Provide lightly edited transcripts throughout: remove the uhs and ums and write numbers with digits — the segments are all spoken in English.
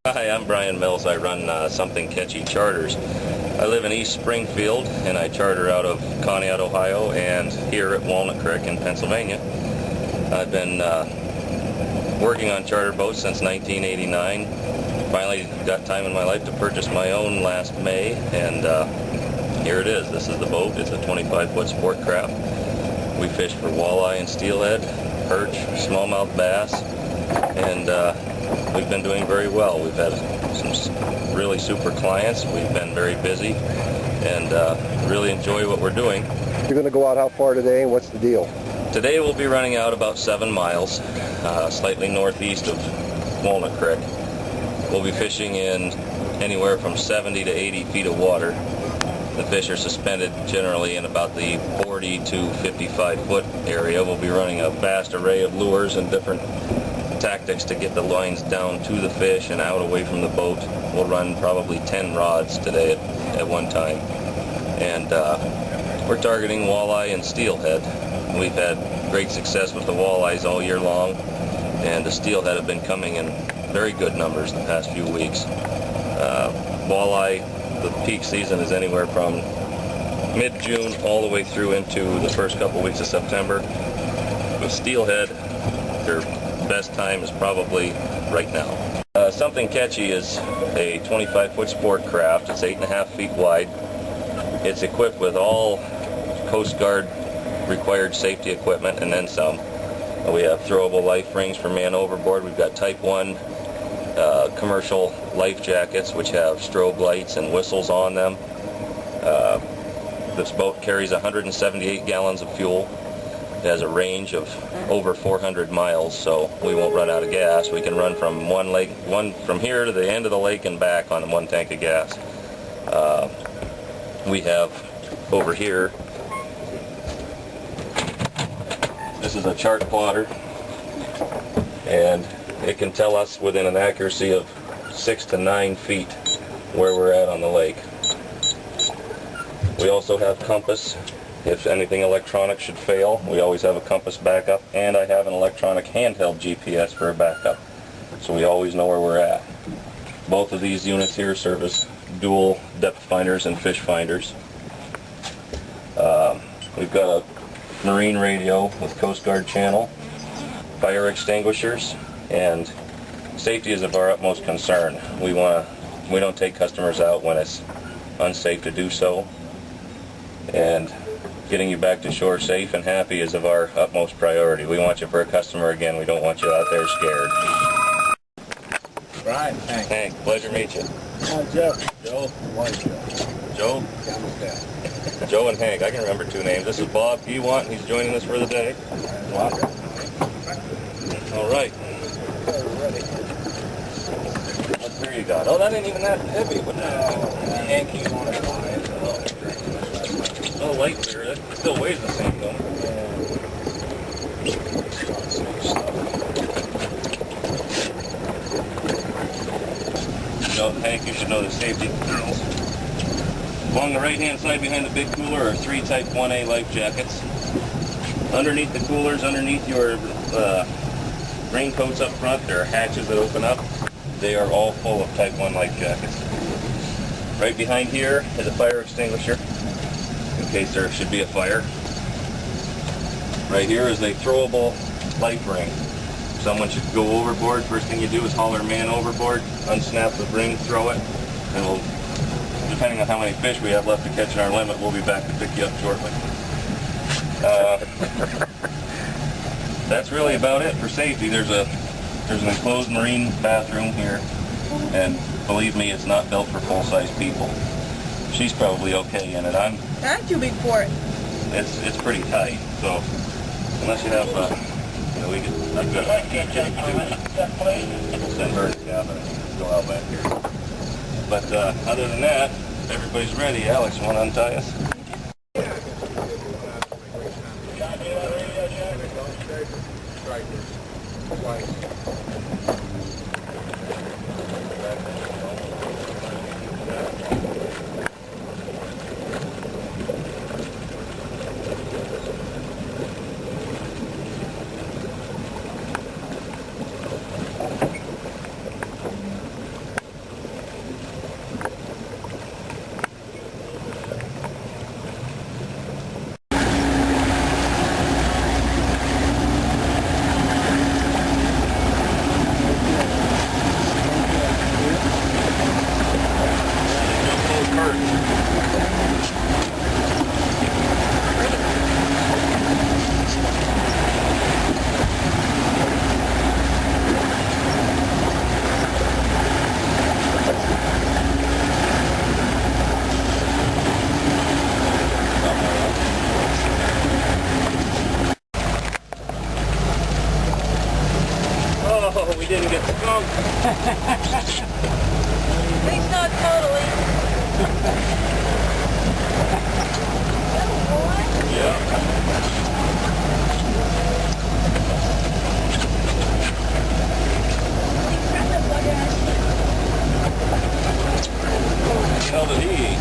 Hi, I'm Brian Mills. I run Something Catchy Charters. I live in East Springfield and I charter out of Conneaut, Ohio and here at Walnut Creek in Pennsylvania. I've been working on charter boats since 1989. Finally got time in my life to purchase my own last May, and here it is. This is the boat. It's a 25-foot sport craft. We fish for walleye and steelhead, perch, smallmouth bass, and we've been doing very well. We've had some really super clients. We've been very busy and really enjoy what we're doing. You're going to go out how far today, and what's the deal? Today we'll be running out about 7 miles, slightly northeast of Walnut Creek. We'll be fishing in anywhere from 70 to 80 feet of water. The fish are suspended generally in about the 40 to 55 foot area. We'll be running a vast array of lures and different tactics to get the lines down to the fish and out away from the boat. We'll run probably 10 rods today at one time. And we're targeting walleye and steelhead. We've had great success with the walleyes all year long, and the steelhead have been coming in very good numbers the past few weeks. Walleye, the peak season is anywhere from mid-June all the way through into the first couple weeks of September. With steelhead, their best time is probably right now. Something Catchy is a 25-foot sport craft. It's 8.5 feet wide. It's equipped with all Coast Guard required safety equipment and then some. We have throwable life rings for man overboard. We've got Type 1 commercial life jackets which have strobe lights and whistles on them. This boat carries 178 gallons of fuel. It has a range of over 400 miles, so we won't run out of gas. We can run from from here to the end of the lake and back on one tank of gas. We have over here, this is a chart plotter, and it can tell us within an accuracy of 6 to 9 feet where we're at on the lake. We also have compass. If anything electronic should fail, we always have a compass backup, and I have an electronic handheld GPS for a backup, so we always know where we're at. Both of these units here serve as dual depth finders and fish finders. We've got a marine radio with Coast Guard channel, fire extinguishers, and safety is of our utmost concern. We don't take customers out when it's unsafe to do so, and getting you back to shore safe and happy is of our utmost priority. We want you for a customer again. We don't want you out there scared. Brian, Hank. Hank, pleasure to meet you. Jeff. Joe. Joe? Joe and Hank. I can remember 2 names. This is Bob Ewant. He's joining us for the day. All right. What beer you got? Oh, that ain't even that heavy. What Yankees on it. Oh, light beer. That still weighs the same, though. Hank, you should know the safety drills. Along the right-hand side behind the big cooler are 3 Type 1A life jackets. Underneath the coolers, underneath your raincoats up front, there are hatches that open up. They are all full of Type 1 life jackets. Right behind here is a fire extinguisher, in case there should be a fire. Right here is a throwable life ring. If someone should go overboard, first thing you do is holler man overboard, unsnap the ring, throw it, and we'll, depending on how many fish we have left to catch in our limit, we'll be back to pick you up shortly. That's really about it for safety. There's an enclosed marine bathroom here, and believe me, it's not built for full-size people. She's probably okay in it. Thank you, big port. It's pretty tight, so unless you have, I've got a key check too. We'll send her to the cabin and go out back here. But other than that, if everybody's ready. Alex, you want to untie us? drunk. At least not totally. What the hell did he eat?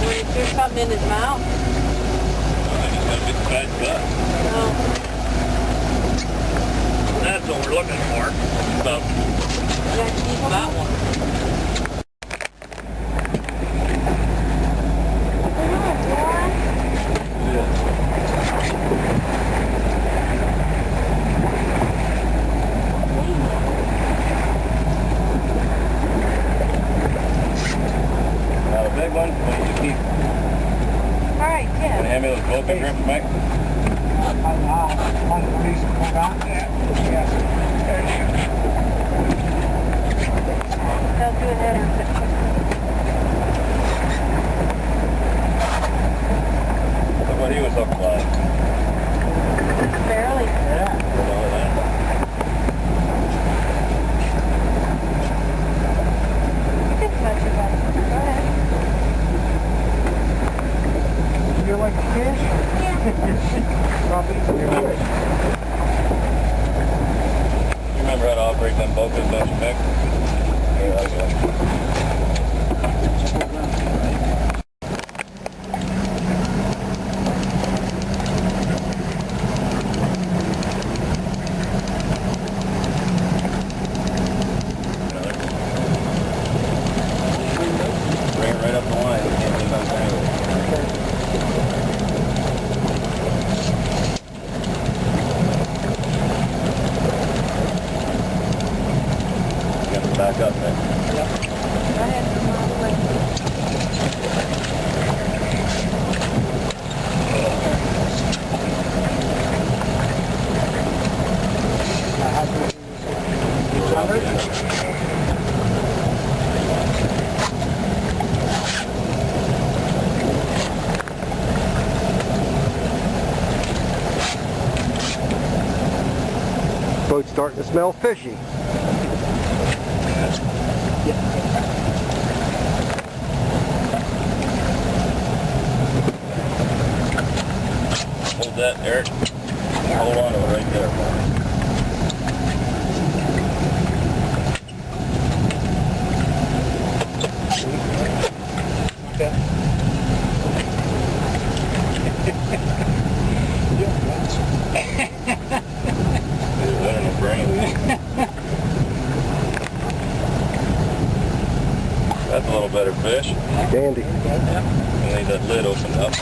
When he threw something in his mouth. I think he's got a big fat gut. No. That's what we're looking for. About Yeah, keep that one. Now the big one, when you keep. All right, Can you Tim. hand me those broken grips, Mike? They'll do it later. Look what he was hooked by. Barely. You can touch it, buddy. Go ahead. You're like a fish? Yeah. Probably. You remember how to operate them boats, don't you, Mick? Yeah, that's it. Bring it right up the line. We can't leave untangled. You got to back up, man. Go ahead. Come all the way. Boat's starting to smell fishy. Hold that, Eric. Hold on to it right there. Is that in the brain? That's a little better fish. Dandy. You need that lid opened up.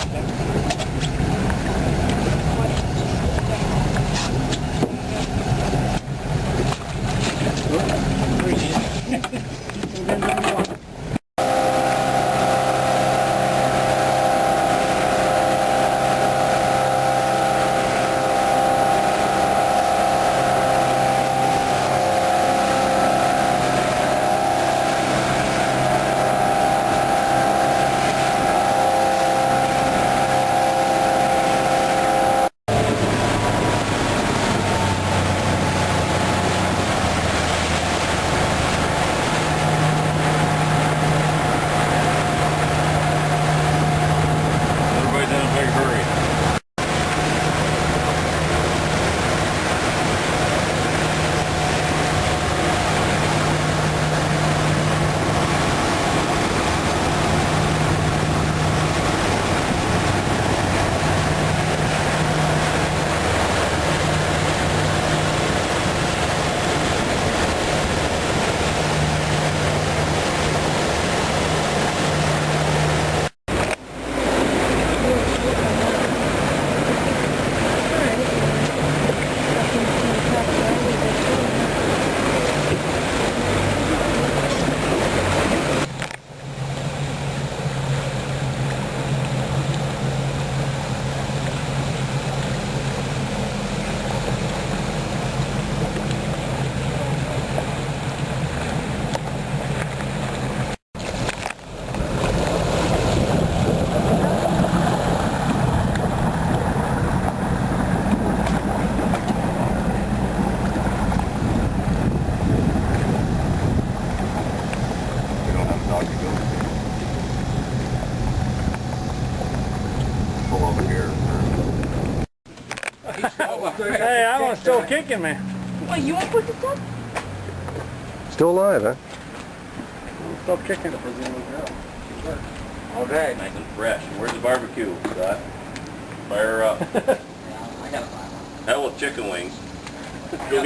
Hey, I was still kicking, man. Well, you want to put this up? Still alive, huh? Still kicking. Okay. Nice and fresh. Where's the barbecue, Scott? Fire her up. Hell with chicken wings. Go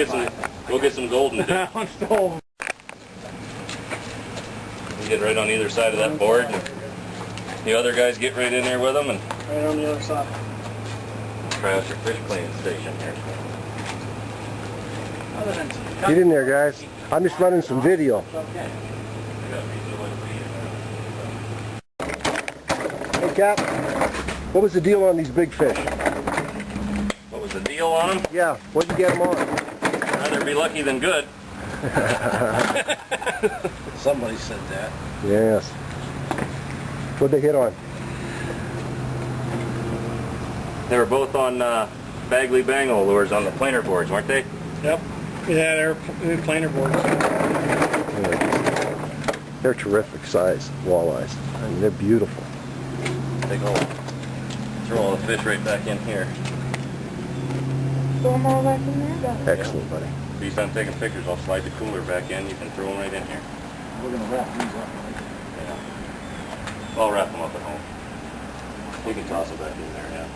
get some golden dip. That one's still. You get right on either side of that board, and the other guys get right in there with them, and Right on the other side. crash your fish cleaning station here. Get in there, guys. I'm just running some video. Hey, Cap. What was the deal on these big fish? What was the deal on them? Yeah, what'd you get them on? Rather be lucky than good. Somebody said that. Yes. What'd they hit on? They were both on Bagley Bangle lures on the planer boards, weren't they? Yep. Yeah, they're planer boards. They're terrific size walleyes. I mean, they're beautiful. Big hole. Throw all the fish right back in here. Throw them all back in there. Excellent, buddy. If you start taking pictures, I'll slide the cooler back in. You can throw them right in here. We're going to wrap these up. Yeah. I'll wrap them up at home. We can toss it back in there, yeah.